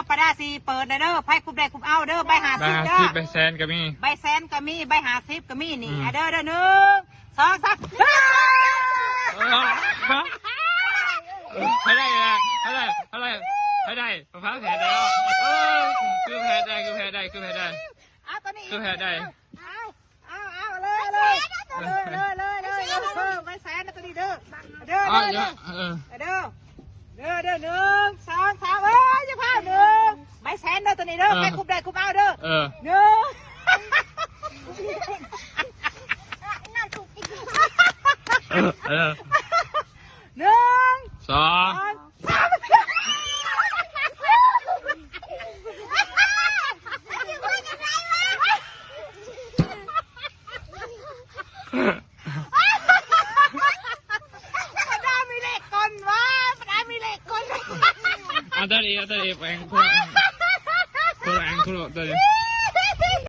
ปลาสีเปิดเด้อไพ่คุบได้คุบเอาเด้อใบหาสิบเด้อใบแซนก็มีใบแซนก็มีใบหาสิบก็มีนี่เด้อหนึ่งสองสามไม่ได้ละไม่ได้มะพร้าวแผ่ได้คือแผ่ได้เอาตัวนี้คือแผ่ได้เอาเลยใบแซนตัวนี้เด้อหนึ่งสองสามอย่าพลาดหนึ่งใบแซนเด้อตัวนี้เด้อไปคุบได้คุบเอาเด้อหนึ่งหนึ่งสองสามเอาตัวนี้แปลงคู่ตัวนี้